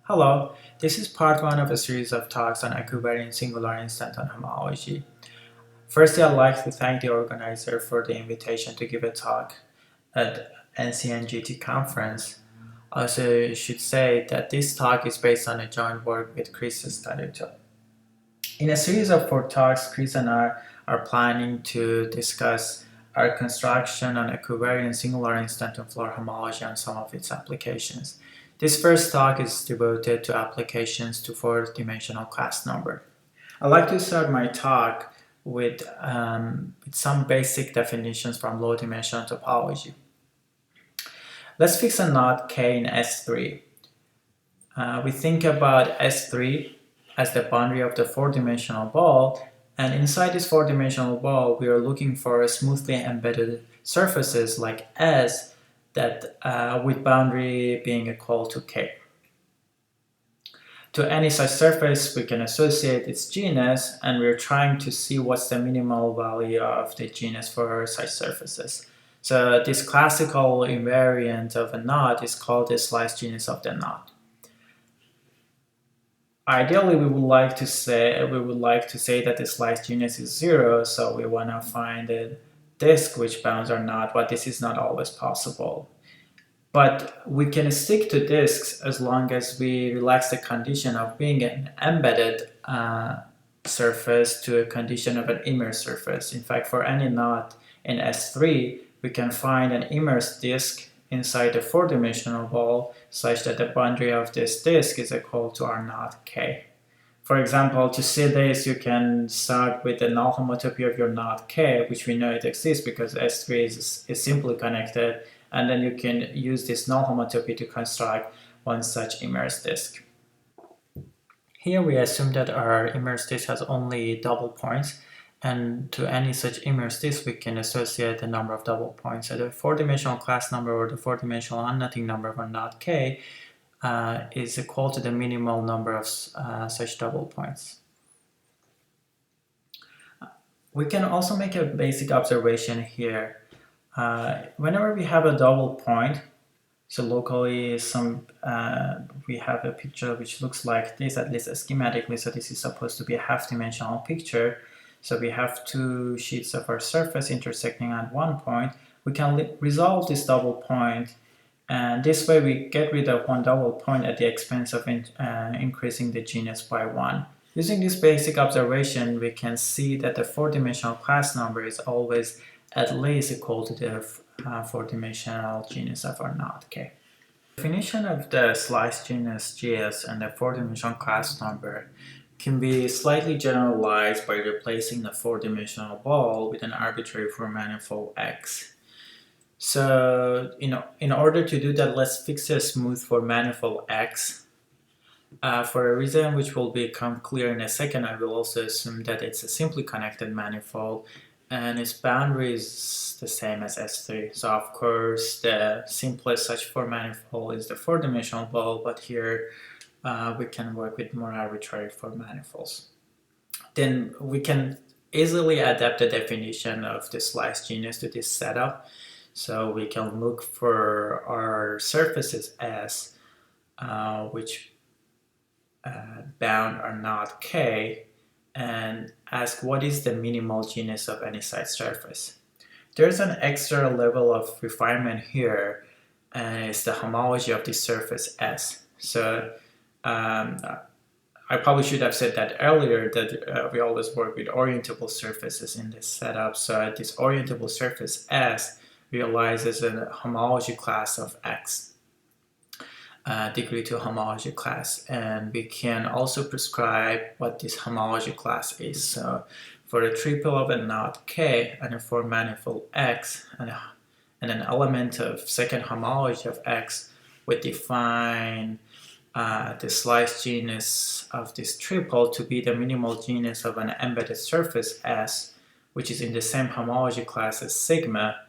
Hello, this is part one of a series of talks on Equivariant Singular Instanton homology. Firstly, I'd like to thank the organizer for the invitation to give a talk at NCNGT conference. Also, I should say that this talk is based on a joint work with Chris's study too. In a series of four talks, Chris and I are planning to discuss our construction on Equivariant Singular Instanton floor homology and some of its applications. This first talk is devoted to applications to four-dimensional class number. I'd like to start my talk with some basic definitions from low-dimensional topology. Let's fix a knot K in S3. We think about S3 as the boundary of the four-dimensional ball, and inside this four-dimensional ball, we are looking for smoothly embedded surfaces like S that with boundary being equal to K. To any such surface, we can associate its genus, and we're trying to see what's the minimal value of the genus for such surfaces. So this classical invariant of a knot is called the slice genus of the knot. Ideally, we would like to say that the slice genus is 0, so we want to find a disk which bounds our knot, but this is not always possible. But we can stick to disks as long as we relax the condition of being an embedded surface to a condition of an immersed surface. In fact, for any knot in S3, we can find an immersed disk inside the four-dimensional ball such that the boundary of this disk is equal to our knot K. For example, to see this, you can start with the null homotopy of your knot K, which we know it exists because S3 is simply connected, and then you can use this null homotopy to construct one such immersed disk. Here we assume that our immersed disk has only double points, and to any such immersed disk we can associate the number of double points. So the four-dimensional class number or the four-dimensional unknotting number of our knot K is equal to the minimal number of such double points. We can also make a basic observation here. Whenever we have a double point, so locally we have a picture which looks like this, at least schematically, so this is supposed to be a half-dimensional picture. So we have two sheets of our surface intersecting at one point. We can resolve this double point, and this way we get rid of one double point at the expense of increasing the genus by 1. Using this basic observation, we can see that the four-dimensional class number is always at least equal to the four-dimensional genus of our knot K. The definition of the slice genus GS and the four-dimensional class number can be slightly generalized by replacing the four-dimensional ball with an arbitrary four-manifold X. So, in order to do that, let's fix a smooth four-manifold X. For a reason which will become clear in a second, I will also assume that it's a simply connected manifold, and its boundary is the same as S3. So, of course, the simplest such four-manifold is the four-dimensional ball, but here we can work with more arbitrary four manifolds. Then we can easily adapt the definition of the slice genus to this setup. So we can look for our surfaces S, which bound our knot K, and ask what is the minimal genus of any side surface. There's an extra level of refinement here, and it's the homology of this surface S. So I probably should have said that earlier, that we always work with orientable surfaces in this setup. So this orientable surface S realizes a homology class of X, degree 2 homology class, and we can also prescribe what this homology class is. So for a triple of a knot K and a four-manifold X and an element of second homology of X, we define the slice genus of this triple to be the minimal genus of an embedded surface S, which is in the same homology class as sigma,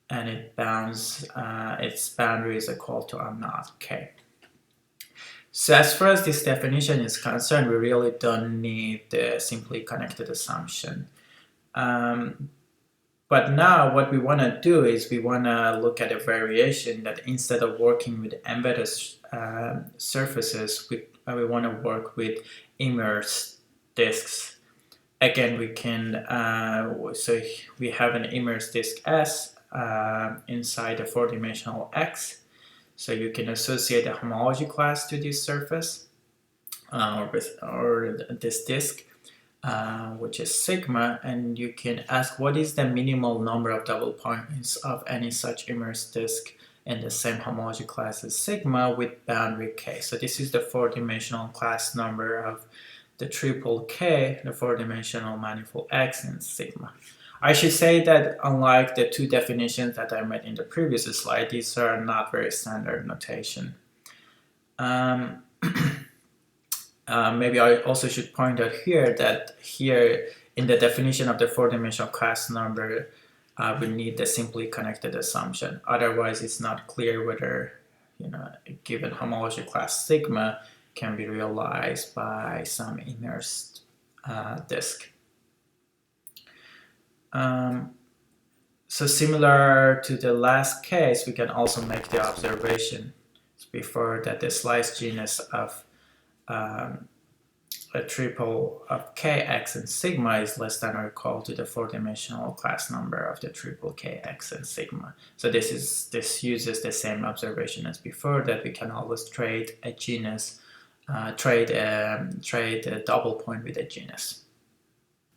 and it bounds its boundary is equal to our knot K. So as far as this definition is concerned, we really don't need the simply connected assumption. But now what we want to do is we want to look at a variation that instead of working with embedded surfaces, we want to work with immersed disks. Again, we can, so we have an immersed disk S inside a four-dimensional X. So you can associate a homology class to this surface or this disk, which is sigma, and you can ask what is the minimal number of double points of any such immersed disk in the same homology class as sigma with boundary k. So this is the four-dimensional class number of the triple k, the four-dimensional manifold X in sigma. I should say that unlike the two definitions that I made in the previous slide, these are not very standard notation. Maybe I also should point out here that here in the definition of the four-dimensional class number, we need the simply connected assumption. Otherwise, it's not clear whether a given homology class sigma can be realized by some immersed disk. So similar to the last case, we can also make the observation before that the slice genus of a triple of kx and sigma is less than or equal to the four-dimensional class number of the triple kx and sigma. So this uses the same observation as before, that we can always trade a genus, trade a double point with a genus.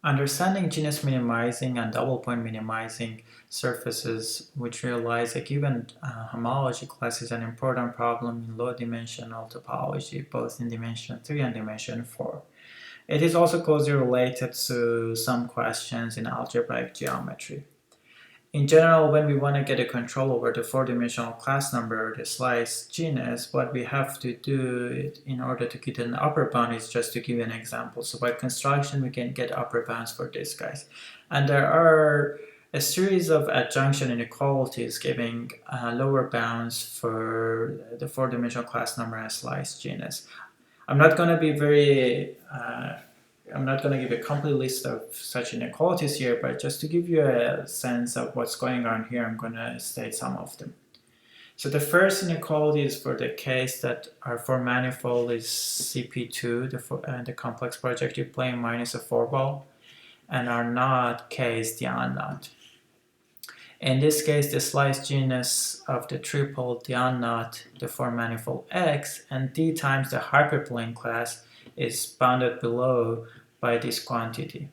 Understanding genus minimizing and double point minimizing surfaces which realize a given homology class is an important problem in low-dimensional topology, both in dimension 3 and dimension 4. It is also closely related to some questions in algebraic geometry. In general, when we want to get a control over the four-dimensional class number or the slice genus, what we have to do in order to get an upper bound is just to give an example. So by construction, we can get upper bounds for these guys. And there are a series of adjunction inequalities giving lower bounds for the four-dimensional class number and slice genus. I'm not going to be I'm not going to give a complete list of such inequalities here, but just to give you a sense of what's going on here, I'm going to state some of them. So the first inequality is for the case that our four manifold is CP2, the complex projective plane minus a four ball, and our knot K is the unknot. In this case, the slice genus of the triple, the unknot, the four manifold X, and D times the hyperplane class is bounded below by this quantity.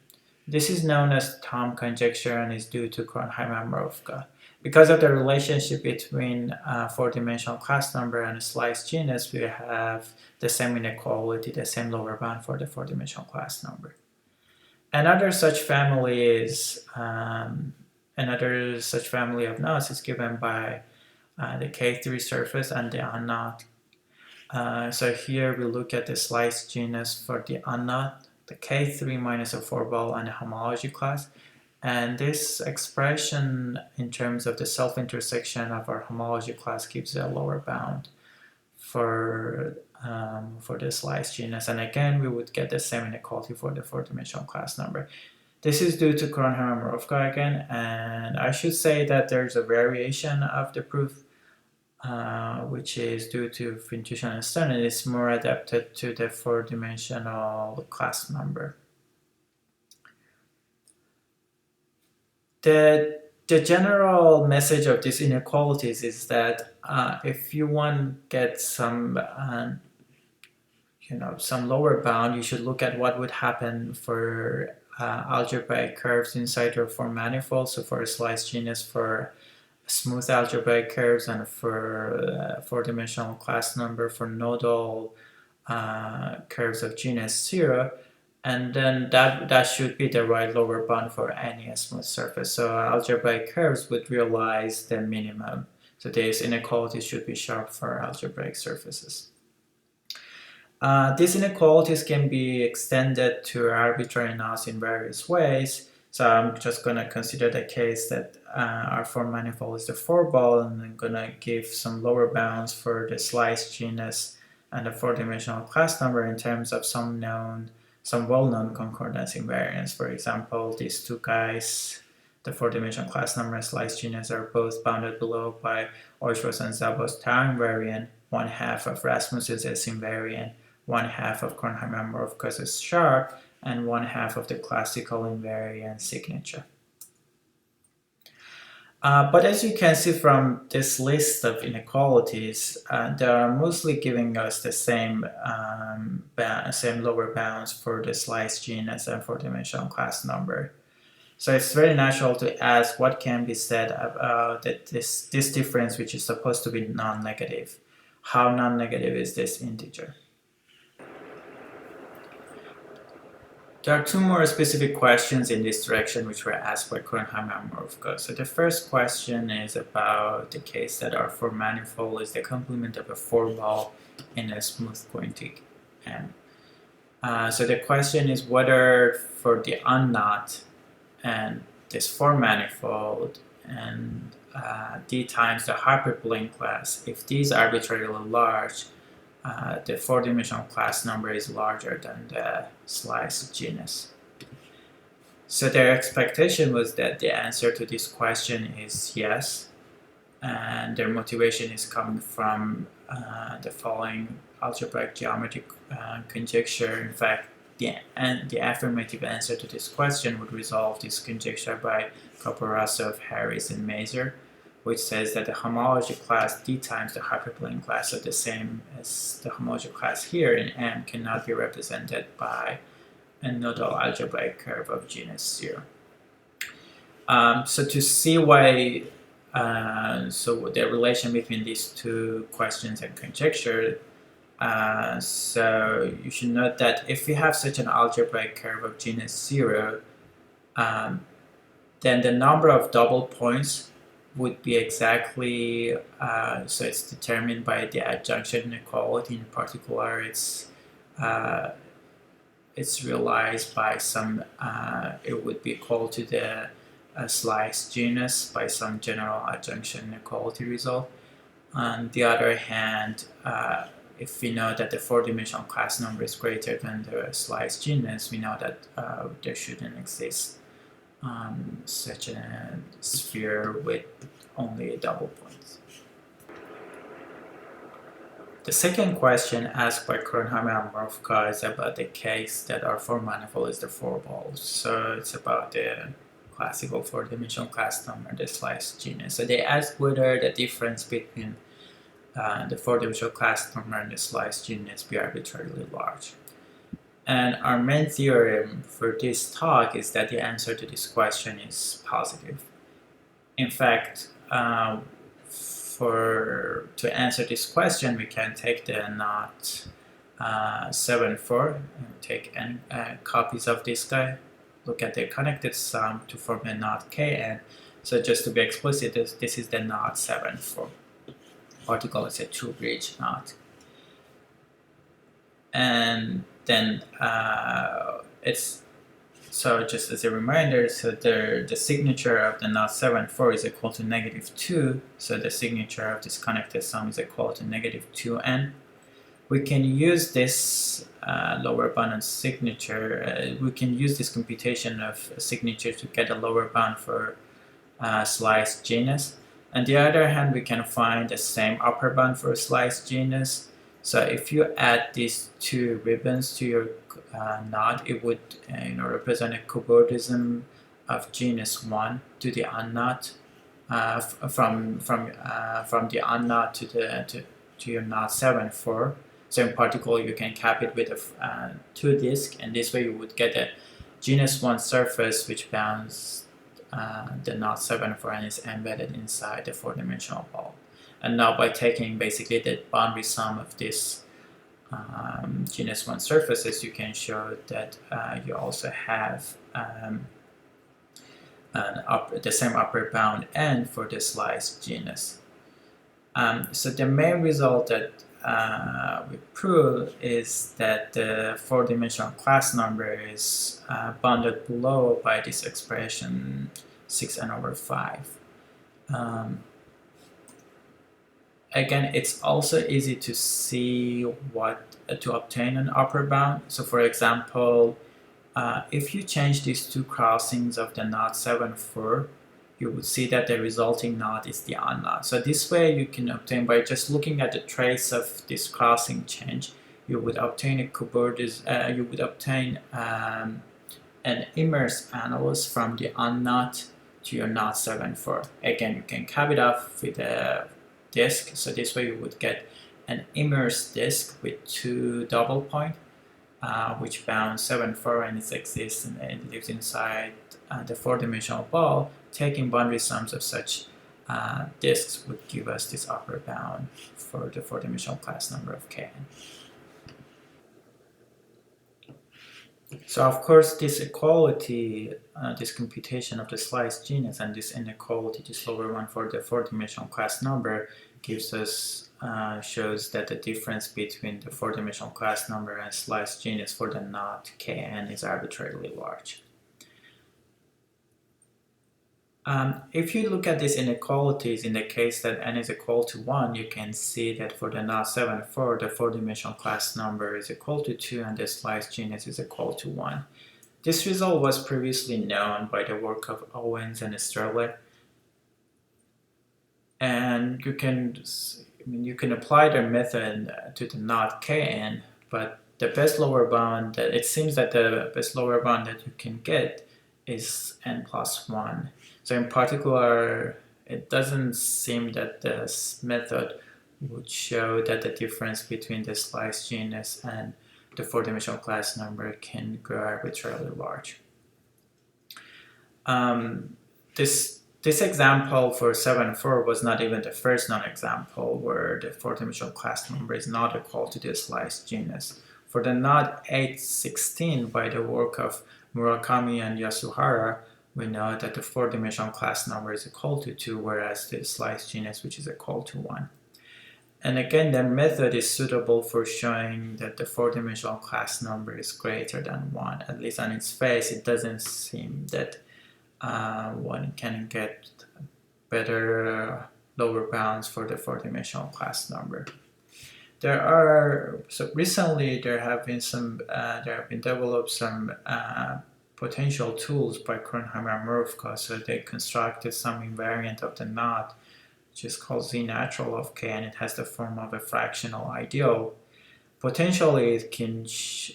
This is known as Thom conjecture and is due to Kronheim-Amrovka. Because of the relationship between four-dimensional class number and a slice genus, we have the same inequality, the same lower bound for the four-dimensional class number. Another such family of knots is given by the K3 surface and the unknot. So here we look at the slice genus for the unknot, the K3 minus a 4 ball and a homology class. And this expression in terms of the self-intersection of our homology class gives a lower bound for the slice genus. And again, we would get the same inequality for the four-dimensional class number. This is due to Kronheim-Amrovka again, and I should say that there's a variation of the proof which is due to intuition and Stern, and it's more adapted to the four-dimensional class number. The general message of these inequalities is that if you want to get some lower bound, you should look at what would happen for algebraic curves inside your four manifolds. So for a slice genus, for smooth algebraic curves, and for four-dimensional class number for nodal curves of genus 0, and then that should be the right lower bound for any smooth surface. So algebraic curves would realize the minimum. So these inequalities should be sharp for algebraic surfaces. These inequalities can be extended to arbitrary knots in various ways. So I'm just going to consider the case that our four manifold is the four ball, and I'm going to give some lower bounds for the slice genus and the four-dimensional class number in terms of some well-known concordance invariants. For example, these two guys, the four-dimensional class number and slice genus are both bounded below by Oshros and Szabo's tau invariant, one half of Rasmussen's S invariant, one half of Kornheimer-Morfkos' sharp, and one half of the classical invariant signature. But as you can see from this list of inequalities, they are mostly giving us the same lower bounds for the slice genus and four-dimensional class number. So it's very natural to ask what can be said about this difference, which is supposed to be non-negative. How non-negative is this integer? There are two more specific questions in this direction which were asked by Kornheimer and Morfkos. So the first question is about the case that our four manifold is the complement of a four ball in a smooth pointing M. So the question is whether for the unknot and this four manifold and d times the hyperplane class, if these are arbitrarily large, the four-dimensional class number is larger than the slice genus. So their expectation was that the answer to this question is yes, and their motivation is coming from the following algebraic geometric conjecture. In fact, the affirmative answer to this question would resolve this conjecture by Kaporasov, Harris, and Mazur, which says that the homology class d times the hyperplane class are the same as the homology class here in M cannot be represented by a nodal algebraic curve of genus 0. So to see why, so the relation between these two questions and conjecture, so you should note that if we have such an algebraic curve of genus 0, then the number of double points would be exactly, so it's determined by the adjunction inequality. In particular, it's realized by some, it would be equal to the slice genus by some general adjunction inequality result. On the other hand, if we know that the four-dimensional class number is greater than the slice genus, we know that there shouldn't exist such a sphere with only double points. The second question asked by Kornheimer and Morfkos is about the case that our four manifold is the four balls. So it's about the classical four-dimensional class number, the slice genus. So they asked whether the difference between the four-dimensional class number and the slice genus be arbitrarily large. And our main theorem for this talk is that the answer to this question is positive. In fact, to answer this question, we can take the knot 7,4 and take n copies of this guy, look at the connected sum to form a knot Kn. So just to be explicit, this is the knot 7,4. Particle is a two-bridge knot. And then it's, so just as a reminder, so the signature of the knot 7,4 is equal to -2, so the signature of this connected sum is equal to -2n. We can use this lower bound on signature, we can use this computation of signature to get a lower bound for slice genus. On the other hand, we can find the same upper bound for slice genus. So if you add these two ribbons to your knot, it would represent a cobordism of genus 1 to the unknot, from the unknot to your knot 7,4. So in particular, you can cap it with a 2 disk, and this way you would get a genus 1 surface which bounds the knot 7,4 and is embedded inside the four-dimensional ball. And now by taking basically the boundary sum of this genus 1 surfaces, you can show that you also have the same upper bound n for the slice genus. So the main result that we prove is that the four-dimensional class number is bounded below by this expression 6n/5. Again, it's also easy to see to obtain an upper bound. So for example, if you change these two crossings of the knot 7,4 you would see that the resulting knot is the unknot. So this way you can obtain, by just looking at the trace of this crossing change, you would obtain an inverse analysis from the unknot to your knot 7,4. Again, you can cap it off with a disk, so this way you would get an inverse disk with two double points, which bound 7,4 and it exists and it lives inside the four-dimensional ball. Taking boundary sums of such disks would give us this upper bound for the four-dimensional class number of Kn. So of course this equality, this computation of the slice genus and this inequality, this lower one for the four-dimensional class number, gives us shows that the difference between the four-dimensional class number and slice genus for the knot Kn is arbitrarily large. If you look at these inequalities in the case that n is equal to 1, you can see that for the knot 7,4, the four-dimensional class number is equal to 2 and the slice genus is equal to 1. This result was previously known by the work of Owens and Estrella, and you can apply their method to the knot Kn, but the best lower bound, it seems that the best lower bound that you can get is n plus 1. So in particular, it doesn't seem that this method would show that the difference between the slice genus and the four-dimensional class number can grow arbitrarily large. This example for 7,4 was not even the first known example where the four-dimensional class number is not equal to the slice genus. For the knot 816 by the work of Murakami and Yasuhara, we know that the four-dimensional class number is equal to 2, whereas the slice genus, which is equal to 1. And again, the method is suitable for showing that the four-dimensional class number is greater than 1. At least on its face, it doesn't seem that one can get better lower bounds for the four-dimensional class number. Recently there have been developed some potential tools by Kronheimer and Murvka, so they constructed some invariant of the knot, which is called Z natural of K, and it has the form of a fractional ideal. Potentially,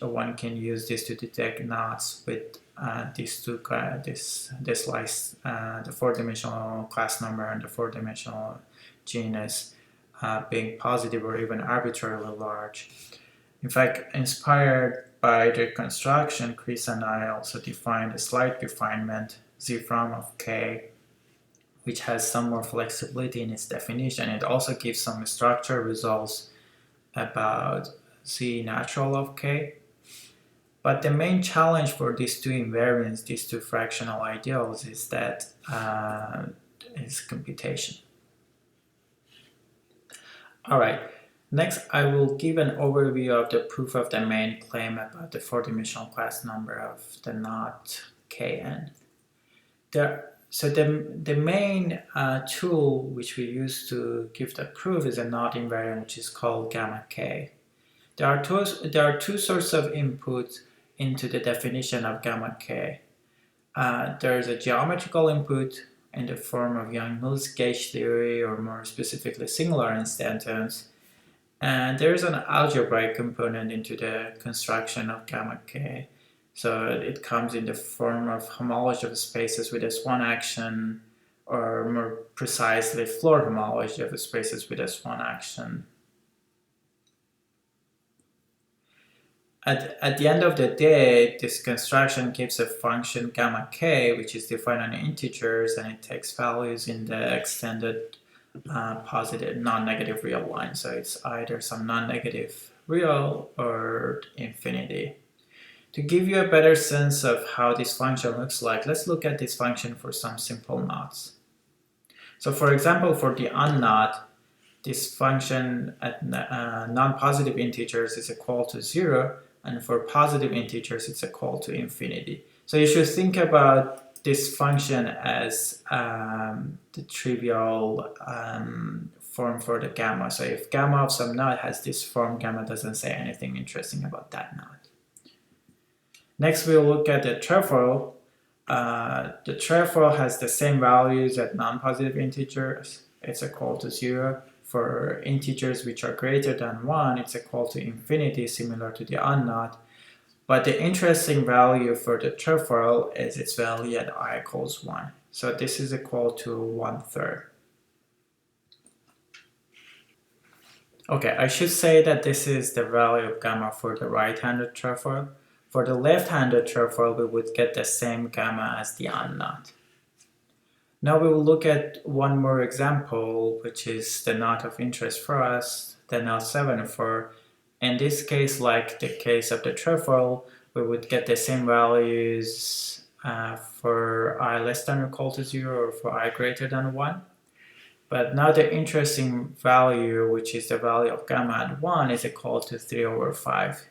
one can use this to detect knots with these two, the four-dimensional class number and the four-dimensional genus being positive or even arbitrarily large. In fact, inspired by the construction, Chris and I also defined a slight refinement, Z from of K, which has some more flexibility in its definition. It also gives some structure results about Z natural of K. But the main challenge for these two invariants, these two fractional ideals, is that is computation. All right. Next, I will give an overview of the proof of the main claim about the four-dimensional class number of the knot Kn. So the main tool which we use to give the proof is a knot invariant, which is called gamma k. There are two sources of input into the definition of gamma k. There is a geometrical input in the form of Yang-Mills gauge theory, or more specifically singular instantons. And there is an algebraic component into the construction of gamma k. So it comes in the form of homology of spaces with S1 action, or more precisely floor homology of spaces with S1 action. At the end of the day, this construction gives a function gamma k, which is defined on integers, and it takes values in the extended positive non-negative real line. So it's either some non-negative real or infinity. To give you a better sense of how this function looks like, let's look at this function for some simple knots. So for example, for the unknot, this function at non-positive integers is equal to 0, and for positive integers it's equal to infinity. So you should think about this function as the trivial form for the gamma. So if gamma of some knot has this form, gamma doesn't say anything interesting about that knot. Next, we'll look at the trefoil. the trefoil has the same values at non-positive integers. It's equal to 0. For integers which are greater than 1, it's equal to infinity, similar to the unknot. But the interesting value for the trefoil is its value at I equals 1. So this is equal to 1/3. Okay, I should say that this is the value of gamma for the right-handed trefoil. For the left-handed trefoil, we would get the same gamma as the unknot. Now we will look at one more example, which is the knot of interest for us, the knot 7/4. In this case, like the case of the trefoil, we would get the same values for I less than or equal to 0 or for I greater than 1. But now the interesting value, which is the value of gamma at 1, is equal to 3/5.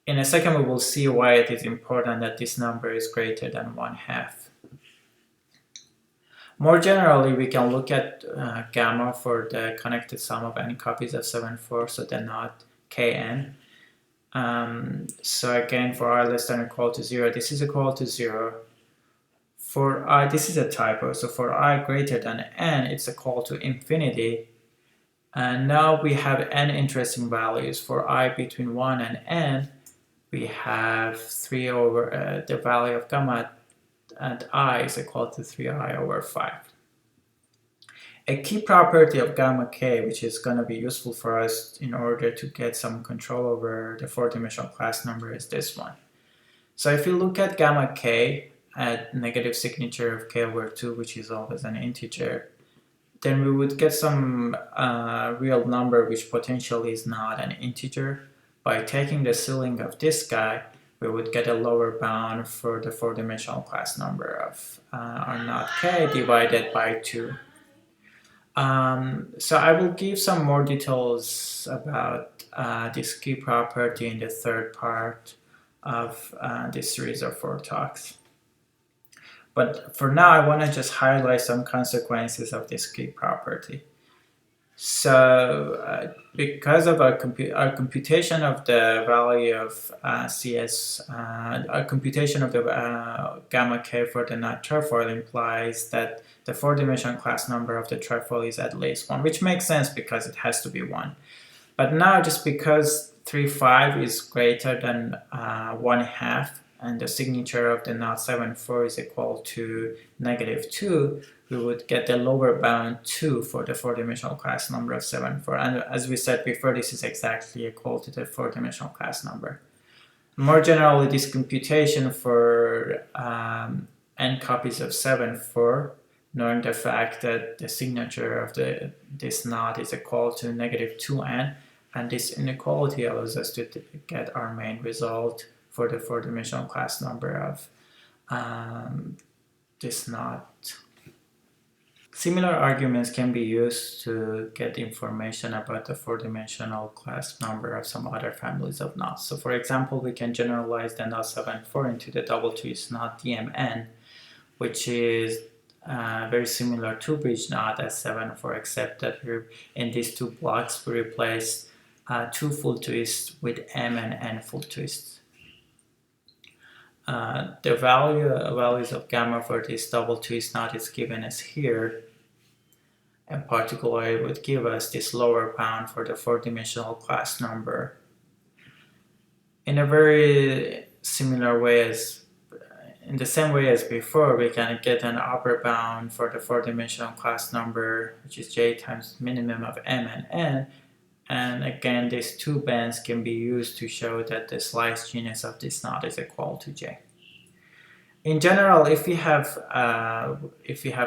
In a second, we will see why it is important that this number is greater than 1/2. More generally, we can look at gamma for the connected sum of n copies of 7/4, so the knot Kn. So again, for I less than or equal to 0, this is equal to 0. For I, this is a typo, so for I greater than n, it's equal to infinity. And now we have n interesting values. For I between 1 and n, we have 3 over the value of gamma at I is equal to 3I/5. A key property of gamma k, which is going to be useful for us in order to get some control over the four-dimensional class number, is this one. So if you look at gamma k at negative signature of k/2, which is always an integer, then we would get some real number which potentially is not an integer. By taking the ceiling of this guy, we would get a lower bound for the four-dimensional class number of R naught k divided by 2. So I will give some more details about this key property in the third part of this series of 4 talks. But for now, I want to just highlight some consequences of this key property. So because of our computation of the value of CS, our computation of the gamma k for the knot trefoil implies that the four-dimensional class number of the trefoil is at least 1, which makes sense because it has to be 1. But now, just because 3/5 is greater than 1/2, and the signature of the knot 7/4 is equal to -2, we would get the lower bound 2 for the four-dimensional class number of 7/4. And as we said before, this is exactly equal to the four-dimensional class number. More generally, this computation for n copies of 7/4, knowing the fact that the signature of this knot is equal to -2n, and this inequality allows us to get our main result for the four-dimensional class number of this knot. Similar arguments can be used to get information about the four-dimensional class number of some other families of knots. So for example, we can generalize the knot 7/4 into the double twist knot DMN, which is very similar to bridge knot as 7/4, except that in these two blocks we replace 2 full twists with M and N full twists. The values of gamma for this double twist knot is given as here. In particular, it would give us this lower bound for the four-dimensional class number. In a very similar way as, in the same way as before, we can get an upper bound for the four-dimensional class number, which is j times minimum of m and n. And again, these two bands can be used to show that the slice genus of this knot is equal to j. In general, if we have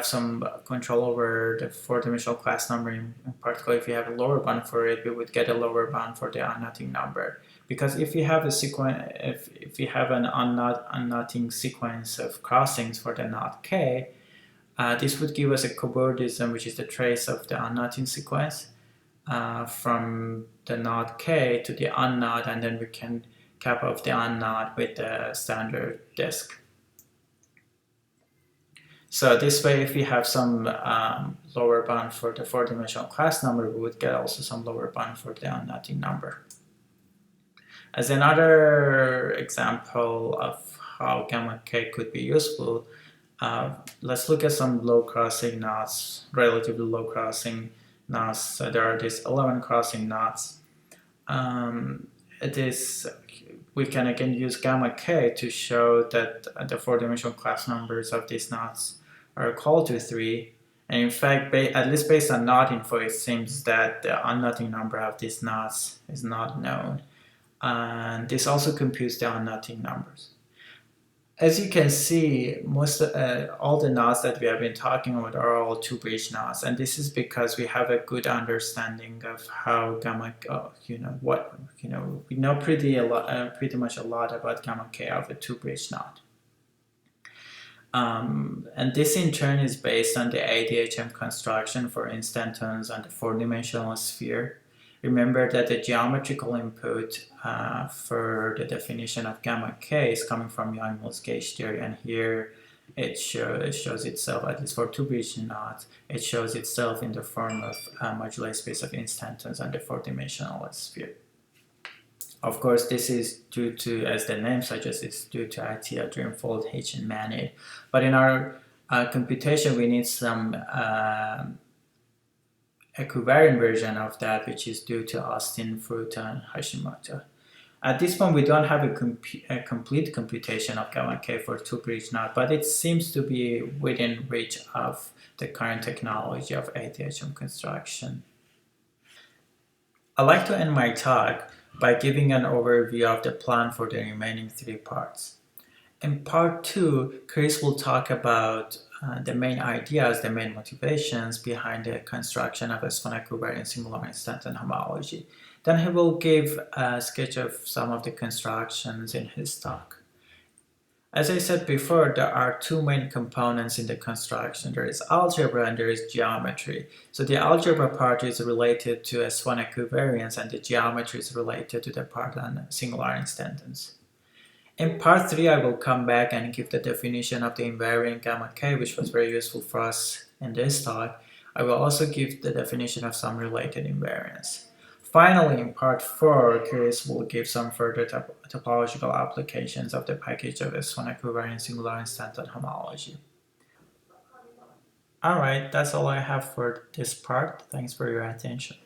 some control over the four-dimensional class number, in particular, if you have a lower bound for it, we would get a lower bound for the unknotting number. Because if you have a sequence, if you have an unknotting sequence of crossings for the knot k, this would give us a cobordism, which is the trace of the unknotting sequence. From the knot k to the unknot, and then we can cap off the unknot with the standard disk. So this way, if we have some lower bound for the four-dimensional class number, we would get also some lower bound for the unknotting number. As another example of how gamma k could be useful, let's look at some low crossing knots, relatively low crossing knots. So there are these 11 crossing knots. It is We can again use gamma k to show that the four-dimensional class numbers of these knots are equal to 3. And in fact, at least based on knot info, it seems that the unknotting number of these knots is not known. And this also computes the unknotting numbers. As you can see, all the knots that we have been talking about are all two-bridge knots, and this is because we have a good understanding of how gamma, we know pretty much a lot about gamma k of a two-bridge knot. And this in turn is based on the ADHM construction for instantons on the four-dimensional sphere. Remember that the geometrical input for the definition of gamma k is coming from Yang-Mills gauge theory, and here it shows itself, at least for two-bridge knots, it shows itself in the form of a moduli space of instantons on the four-dimensional sphere. Of course, this is due to, as the name suggests, it's due to Atiyah, Dreamfold, H, and Manid. But in our computation, we need some equivariant version of that, which is due to Austin, Furuta, and Hashimoto. At this point, we don't have a complete computation of gamma k for two-bridge knot, but it seems to be within reach of the current technology of ADHM construction. I'd like to end my talk by giving an overview of the plan for the remaining 3 parts. In part 2, Chris will talk about the main ideas, the main motivations behind the construction of a equivariant singular instanton homology. Then he will give a sketch of some of the constructions in his talk. As I said before, there are 2 main components in the construction. There is algebra and there is geometry. So the algebra part is related to S1 equivariance and the geometry is related to the part on singular instantons. In part 3, I will come back and give the definition of the invariant gamma k, which was very useful for us in this talk. I will also give the definition of some related invariants. Finally, in part 4, Chris will give some further topological applications of the package of S1 equivariant singular instanton homology. Alright, that's all I have for this part. Thanks for your attention.